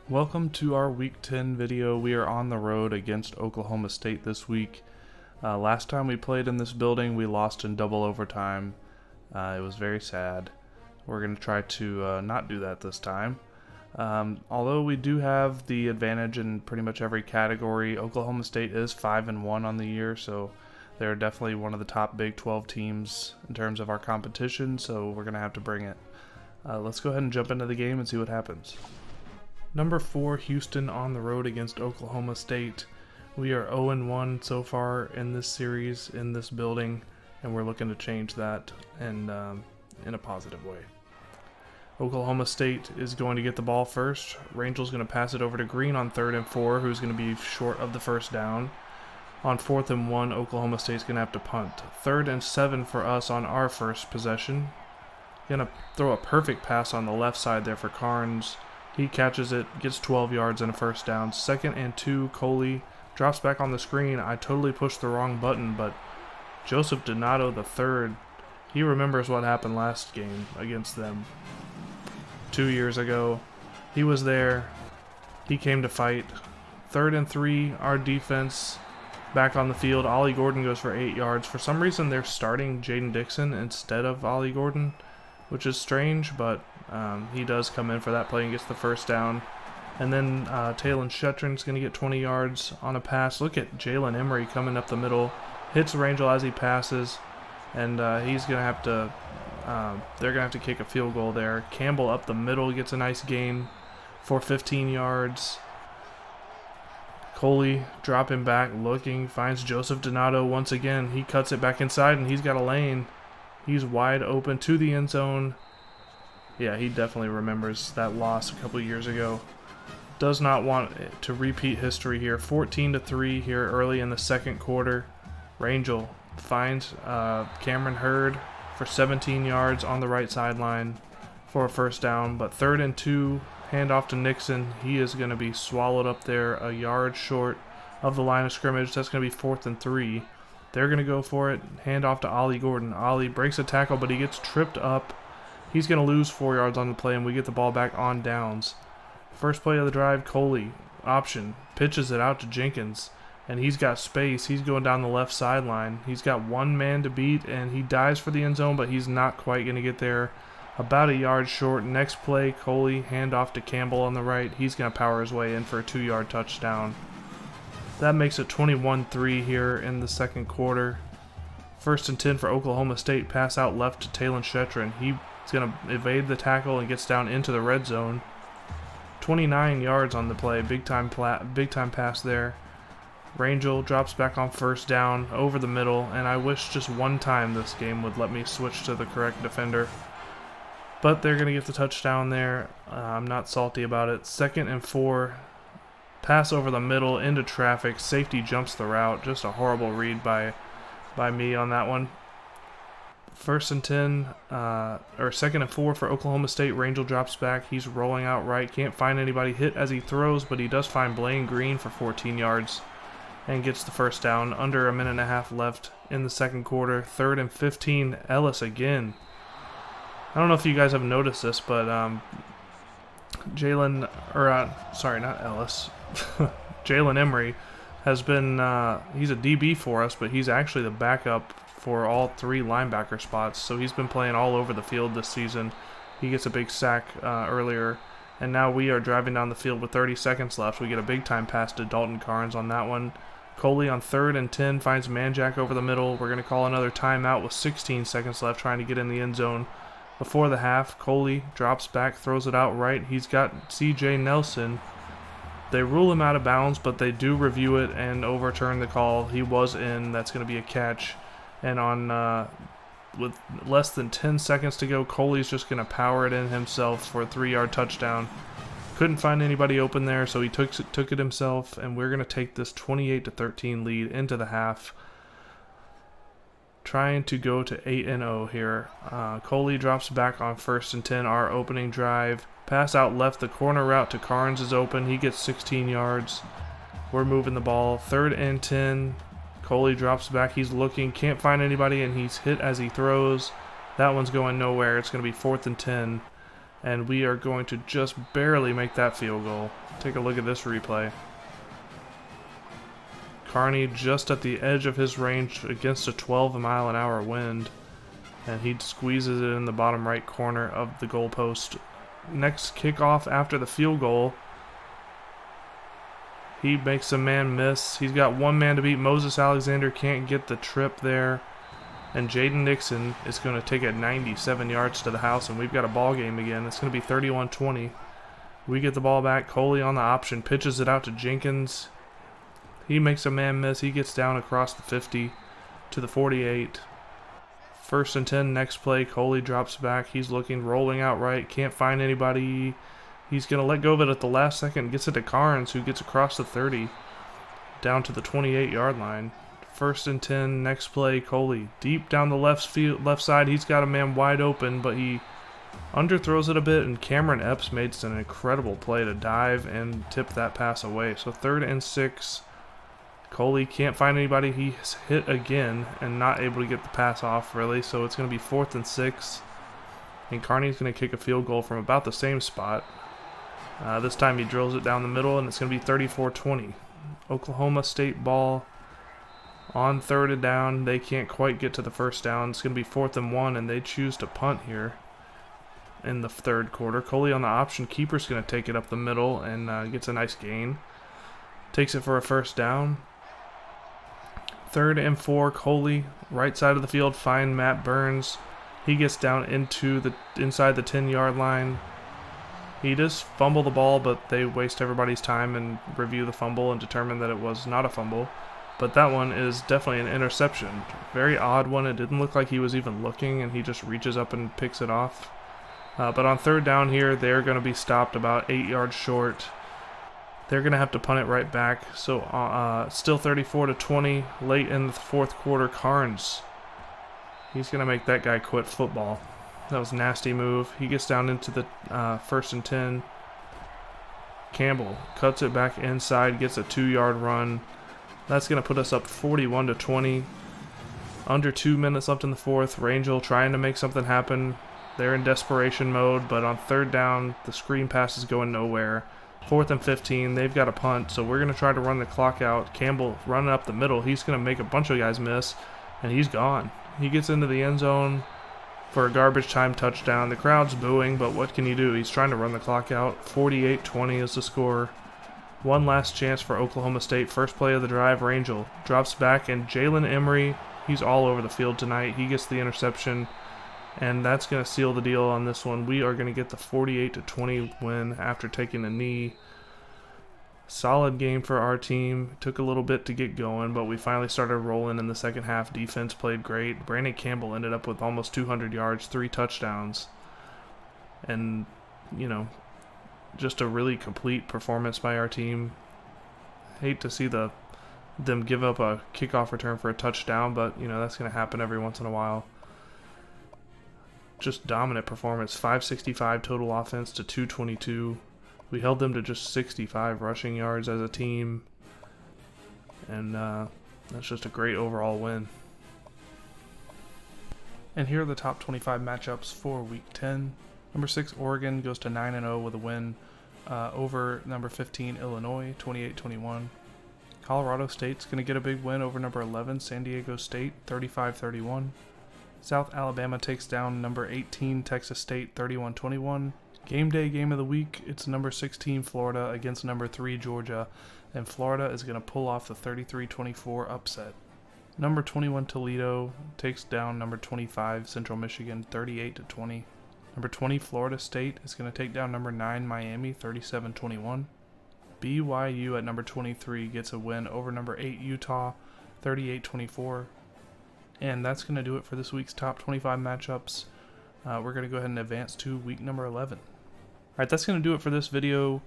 Welcome to our Week 10 video. We are on the road against Oklahoma State this week. Last time we played in this building, we lost in double overtime. It was very sad. We're going to try to not do that this time. Although we do have the advantage in pretty much every category, Oklahoma State is 5-1 on the year, so they're definitely one of the top Big 12 teams in terms of our competition, so we're going to have to bring it. Let's go ahead and jump into the game and see what happens. Number 4, Houston on the road against Oklahoma State. We are 0-1 so far in this series, in this building, and we're looking to change that and in a positive way. Oklahoma State is going to get the ball first. Rangel's going to pass it over to Green on 3rd and 4, who's going to be short of the first down. On 4th and 1, Oklahoma State's going to have to punt. 3rd and 7 for us on our first possession. Going to throw a perfect pass on the left side there for Carnes. He catches it, gets 12 yards and a first down. 2nd and 2, Coley drops back on the screen. I totally pushed the wrong button, but Joseph Donato III, he remembers what happened last game against them 2 years ago. He was there. He came to fight. 3rd and 3, our defense back on the field. Ollie Gordon goes for 8 yards. For some reason, they're starting Jaden Dixon instead of Ollie Gordon, which is strange, but he does come in for that play and gets the first down. And then Talon Shetron's going to get 20 yards on a pass. Look at Jalen Emery coming up the middle. Hits Rangel as he passes. And he's going to have to, they're going to have to kick a field goal there. Campbell up the middle gets a nice gain for 15 yards. Coley dropping back, looking, finds Joseph Donato once again. He cuts it back inside and he's got a lane. He's wide open to the end zone. Yeah, he definitely remembers that loss a couple years ago. Does not want to repeat history here. 14-3 here early in the second quarter. Rangel finds Cameron Hurd for 17 yards on the right sideline for a first down. But 3rd and 2, handoff to Nixon. He is going to be swallowed up there a yard short of the line of scrimmage. That's going to be 4th and 3. They're going to go for it. Hand off to Ollie Gordon. Ollie breaks a tackle, but he gets tripped up. He's going to lose 4 yards on the play, and we get the ball back on downs. First play of the drive, Coley, option, pitches it out to Jenkins, and he's got space. He's going down the left sideline. He's got one man to beat, and he dives for the end zone, but he's not quite going to get there. About a yard short. Next play, Coley, hand off to Campbell on the right. He's going to power his way in for a 2-yard touchdown. That makes it 21-3 here in the second quarter. 1st and 10 for Oklahoma State. Pass out left to Talon Shetron. He's going to evade the tackle and gets down into the red zone. 29 yards on the play. Big time pass there. Rangel drops back on first down over the middle, and I wish just one time this game would let me switch to the correct defender. But they're going to get the touchdown there. I'm not salty about it. 2nd and 4. Pass over the middle into traffic. Safety jumps the route. Just a horrible read by me on that one. 1st and 10, or 2nd and 4 for Oklahoma State. Rangel drops back. He's rolling out right. Can't find anybody hit as he throws, but he does find Blaine Green for 14 yards and gets the first down. Under a minute and a half left in the second quarter. 3rd and 15. Ellis again. I don't know if you guys have noticed this, but Jalen Emery has been, he's a DB for us, but he's actually the backup for all 3 linebacker spots, so he's been playing all over the field this season. He gets a big sack earlier, and now we are driving down the field with 30 seconds left. We get a big time pass to Dalton Carnes on that one. Coley on 3rd and 10 finds Manjack over the middle. We're going to call another timeout with 16 seconds left, trying to get in the end zone. Before the half, Coley drops back, throws it out right. He's got CJ Nelson. They rule him out of bounds, but they do review it and overturn the call. He was in. That's going to be a catch. And on with less than 10 seconds to go, Coley's just going to power it in himself for a 3-yard touchdown. Couldn't find anybody open there, so he took it himself, and we're going to take this 28-13 lead into the half. Trying to go to 8-0 here. Coley drops back on 1st and 10, our opening drive. Pass out left, the corner route to Carnes is open. He gets 16 yards. We're moving the ball. 3rd and 10. Coley drops back. He's looking, can't find anybody, and he's hit as he throws. That one's going nowhere. It's going to be 4th and 10. And we are going to just barely make that field goal. Take a look at this replay. Carney just at the edge of his range against a 12-mile-an-hour wind. And he squeezes it in the bottom right corner of the goalpost. Next kickoff after the field goal. He makes a man miss. He's got one man to beat. Moses Alexander can't get the trip there. And Jaden Nixon is going to take it 97 yards to the house, and we've got a ball game again. It's going to be 31-20. We get the ball back. Coley on the option, pitches it out to Jenkins. He makes a man miss. He gets down across the 50 to the 48. 1st and 10, next play. Coley drops back. He's looking, rolling out right. Can't find anybody. He's going to let go of it at the last second. Gets it to Carnes, who gets across the 30 down to the 28-yard line. 1st and 10, next play, Coley deep down the left side. He's got a man wide open, but he underthrows it a bit, and Cameron Epps made an incredible play to dive and tip that pass away. So 3rd and 6, Coley can't find anybody. He's hit again and not able to get the pass off, really. So it's going to be 4th and 6, and Carney's going to kick a field goal from about the same spot. This time he drills it down the middle, and it's going to be 34-20. Oklahoma State ball. On 3rd and down, they can't quite get to the first down. It's going to be 4th and 1, and they choose to punt here in the 3rd quarter. Coley on the option. Keeper's going to take it up the middle and gets a nice gain. Takes it for a 1st down. 3rd and 4, Coley, right side of the field, find Matt Burns. He gets down into inside the 10-yard line. He does fumble the ball, but they waste everybody's time and review the fumble and determine that it was not a fumble. But that one is definitely an interception. Very odd one. It didn't look like he was even looking, and he just reaches up and picks it off. But on 3rd down here, they're going to be stopped about 8 yards short. They're going to have to punt it right back. So still 34-20. Late in the 4th quarter, Carnes. He's going to make that guy quit football. That was a nasty move. He gets down into the 1st and 10. Campbell cuts it back inside, gets a 2-yard run. That's going to put us up 41-20. Under 2 minutes left in the 4th. Rangel trying to make something happen. They're in desperation mode, but on 3rd down, the screen pass is going nowhere. 4th and 15, they've got a punt, so we're going to try to run the clock out. Campbell running up the middle. He's going to make a bunch of guys miss, and he's gone. He gets into the end zone for a garbage time touchdown. The crowd's booing, but what can you do? He's trying to run the clock out. 48-20 is the score. One last chance for Oklahoma State. First play of the drive, Rangel drops back, and Jalen Emery, he's all over the field tonight. He gets the interception, and that's going to seal the deal on this one. We are going to get the 48-20 win after taking a knee. Solid game for our team. Took a little bit to get going, but we finally started rolling in the second half. Defense played great. Brandon Campbell ended up with almost 200 yards, 3 touchdowns, and, you know, just a really complete performance by our team. Hate to see them give up a kickoff return for a touchdown, but, you know, that's going to happen every once in a while. Just dominant performance. 565 total offense to 222. We held them to just 65 rushing yards as a team, and that's just a great overall win. And here are the top 25 matchups for Week 10. Number 6, Oregon goes to 9-0 with a win over number 15, Illinois, 28-21. Colorado State's going to get a big win over number 11, San Diego State, 35-31. South Alabama takes down number 18, Texas State, 31-21. Game day game of the week, it's number 16, Florida, against number 3, Georgia, and Florida is going to pull off the 33-24 upset. Number 21, Toledo, takes down number 25, Central Michigan, 38-20. Number 20, Florida State is going to take down number 9, Miami, 37-21. BYU at number 23 gets a win over number 8, Utah, 38-24. And that's going to do it for this week's top 25 matchups. We're going to go ahead and advance to week number 11. Alright, that's going to do it for this video.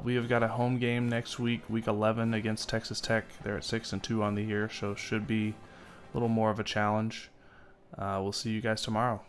We have got a home game next week, week 11, against Texas Tech. They're at 6-2 on the year, so should be a little more of a challenge. We'll see you guys tomorrow.